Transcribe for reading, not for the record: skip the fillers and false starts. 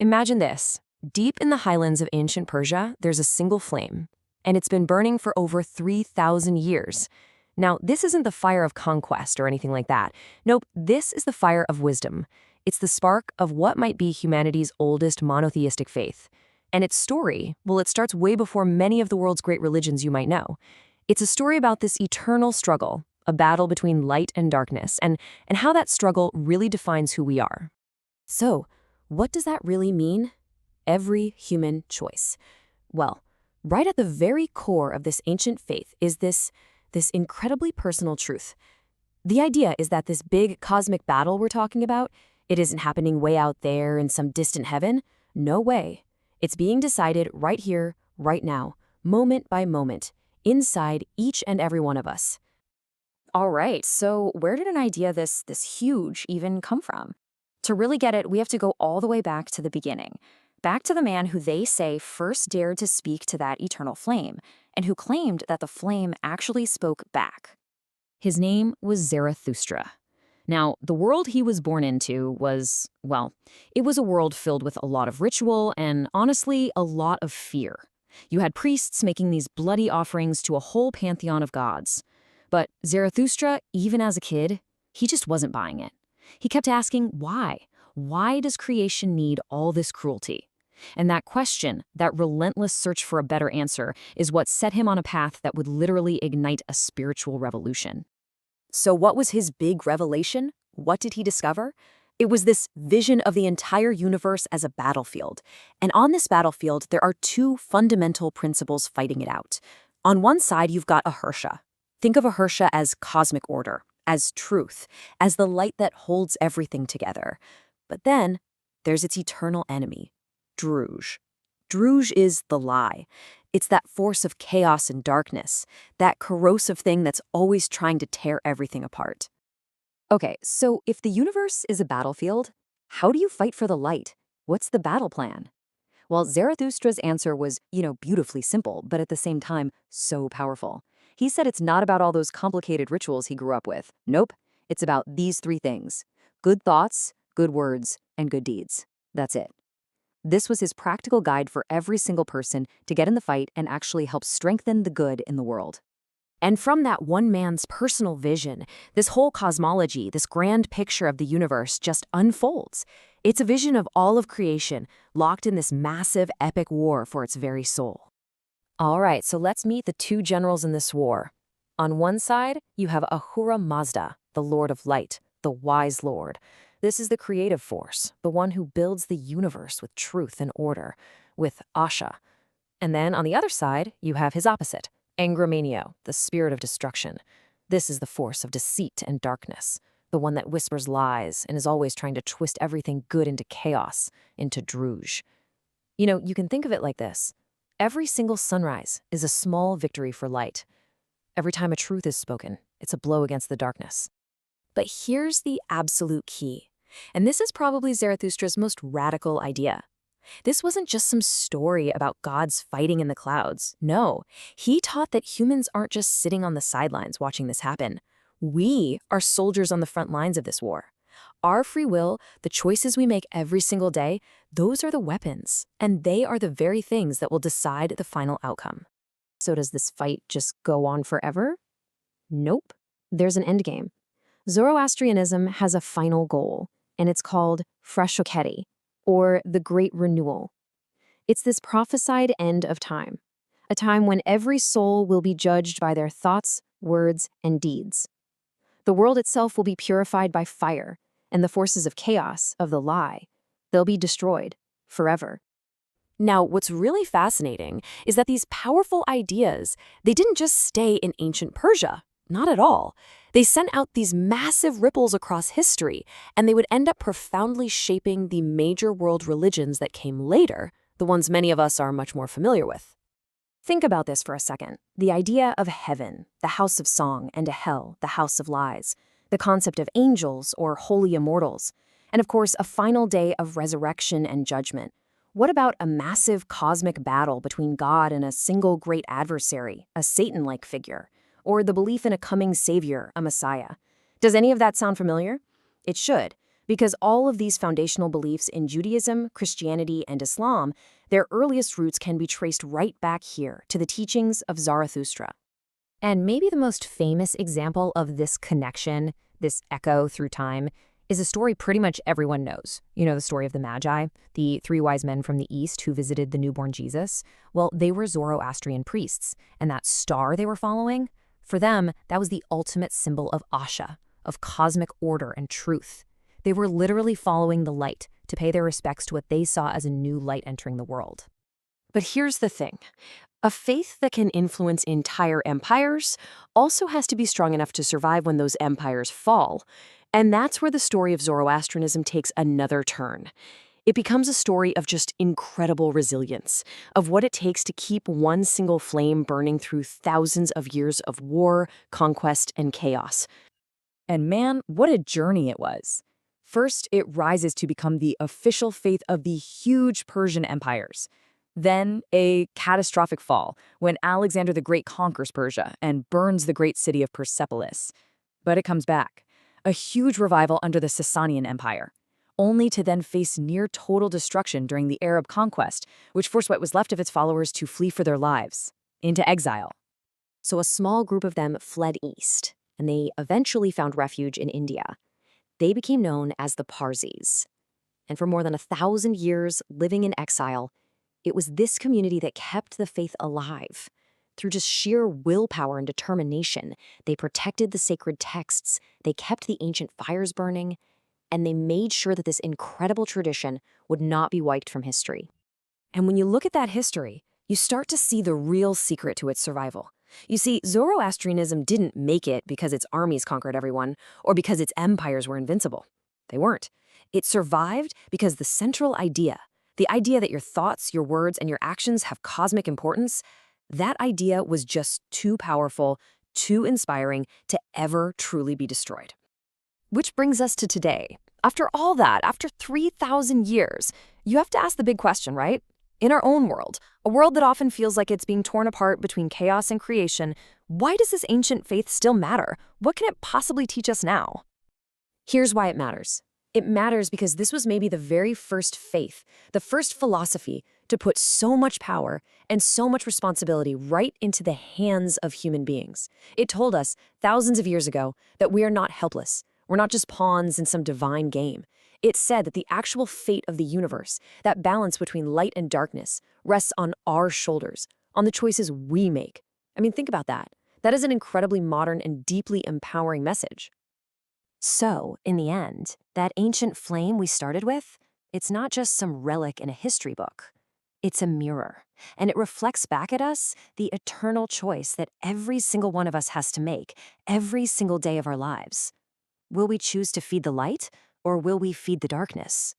Imagine this. Deep in the highlands of ancient Persia, there's a single flame, and it's been burning for over 3,000 years. Now, this isn't the fire of conquest or anything like that. Nope, this is the fire of wisdom. It's the spark of what might be humanity's oldest monotheistic faith. And its story, well, it starts way before many of the world's great religions you might know. It's a story about this eternal struggle, a battle between light and darkness, and how that struggle really defines who we are. So, what does that really mean? Every human choice. Well, right at the very core of this ancient faith is this incredibly personal truth. The idea is that this big cosmic battle we're talking about, it isn't happening way out there in some distant heaven. No way. It's being decided right here, right now, moment by moment, inside each and every one of us. All right, so where did an idea this huge even come from? To really get it, we have to go all the way back to the beginning. Back to the man who they say first dared to speak to that eternal flame, and who claimed that the flame actually spoke back. His name was Zarathustra. Now, the world he was born into was, well, it was a world filled with a lot of ritual and, honestly, a lot of fear. You had priests making these bloody offerings to a whole pantheon of gods. But Zarathustra, even as a kid, he just wasn't buying it. He kept asking, why? Why does creation need all this cruelty? And that question, that relentless search for a better answer, is what set him on a path that would literally ignite a spiritual revolution. So what was his big revelation? What did he discover? It was this vision of the entire universe as a battlefield. And on this battlefield, there are two fundamental principles fighting it out. On one side, you've got Ahersha. Think of Ahersha as cosmic order, as truth, as the light that holds everything together. But then, there's its eternal enemy, Druj. Druj is the lie. It's that force of chaos and darkness, that corrosive thing that's always trying to tear everything apart. Okay, so if the universe is a battlefield, how do you fight for the light? What's the battle plan? Well, Zarathustra's answer was, beautifully simple, but at the same time, so powerful. He said it's not about all those complicated rituals he grew up with. Nope, it's about these three things: good thoughts, good words, and good deeds. That's it. This was his practical guide for every single person to get in the fight and actually help strengthen the good in the world. And from that one man's personal vision, this whole cosmology, this grand picture of the universe just unfolds. It's a vision of all of creation, locked in this massive, epic war for its very soul. All right, so let's meet the two generals in this war. On one side, you have Ahura Mazda, the Lord of Light, the wise Lord. This is the creative force, the one who builds the universe with truth and order, with Asha. And then on the other side, you have his opposite, Angramanio, the spirit of destruction. This is the force of deceit and darkness, the one that whispers lies and is always trying to twist everything good into chaos, into Druj. You can think of it like this. Every single sunrise is a small victory for light. Every time a truth is spoken, it's a blow against the darkness. But here's the absolute key, and this is probably Zarathustra's most radical idea. This wasn't just some story about gods fighting in the clouds. No, he taught that humans aren't just sitting on the sidelines watching this happen. We are soldiers on the front lines of this war. Our free will, the choices we make every single day, those are the weapons, and they are the very things that will decide the final outcome. So does this fight just go on forever? Nope. There's an endgame. Zoroastrianism has a final goal, and it's called Frashoketi, or the Great Renewal. It's this prophesied end of time, a time when every soul will be judged by their thoughts, words, and deeds. The world itself will be purified by fire, and the forces of chaos, of the lie, they'll be destroyed forever. Now, what's really fascinating is that these powerful ideas, they didn't just stay in ancient Persia. Not at all. They sent out these massive ripples across history, and they would end up profoundly shaping the major world religions that came later, the ones many of us are much more familiar with. Think about this for a second. The idea of heaven, the house of song, and a hell, the house of lies, the concept of angels or holy immortals, and of course a final day of resurrection and judgment. What about a massive cosmic battle between God and a single great adversary, a Satan-like figure? Or the belief in a coming savior, a Messiah? Does any of that sound familiar? It should, Because all of these foundational beliefs in Judaism, Christianity, and Islam, their earliest roots can be traced right back here to the teachings of Zarathustra. And maybe the most famous example of this connection, this echo through time, is a story pretty much everyone knows. You know, the story of the Magi, the three wise men from the East who visited the newborn Jesus. Well, they were Zoroastrian priests, and that star they were following, for them, that was the ultimate symbol of Asha, of cosmic order and truth. They were literally following the light to pay their respects to what they saw as a new light entering the world. But here's the thing. A faith that can influence entire empires also has to be strong enough to survive when those empires fall. And that's where the story of Zoroastrianism takes another turn. It becomes a story of just incredible resilience, of what it takes to keep one single flame burning through thousands of years of war, conquest, and chaos. And man, what a journey it was. First, it rises to become the official faith of the huge Persian empires. Then, a catastrophic fall, when Alexander the Great conquers Persia and burns the great city of Persepolis. But it comes back. A huge revival under the Sasanian Empire, only to then face near total destruction during the Arab conquest, which forced what was left of its followers to flee for their lives, into exile. So a small group of them fled east, and they eventually found refuge in India. They became known as the Parsis. And for more than 1,000 years living in exile, it was this community that kept the faith alive. Through just sheer willpower and determination, they protected the sacred texts, they kept the ancient fires burning, and they made sure that this incredible tradition would not be wiped from history. And when you look at that history, you start to see the real secret to its survival. You see, Zoroastrianism didn't make it because its armies conquered everyone, or because its empires were invincible. They weren't. It survived because the central idea, the idea that your thoughts, your words, and your actions have cosmic importance, that idea was just too powerful, too inspiring to ever truly be destroyed. Which brings us to today. After all that, after 3,000 years, you have to ask the big question, right? In our own world, a world that often feels like it's being torn apart between chaos and creation, why does this ancient faith still matter? What can it possibly teach us now? Here's why it matters. It matters because this was maybe the very first faith, the first philosophy to put so much power and so much responsibility right into the hands of human beings. It told us thousands of years ago that we are not helpless. We're not just pawns in some divine game. It said that the actual fate of the universe, that balance between light and darkness, rests on our shoulders, on the choices we make. I mean, think about that. That is an incredibly modern and deeply empowering message. So, in the end, that ancient flame we started with, it's not just some relic in a history book. It's a mirror, and it reflects back at us the eternal choice that every single one of us has to make every single day of our lives. Will we choose to feed the light, or will we feed the darkness?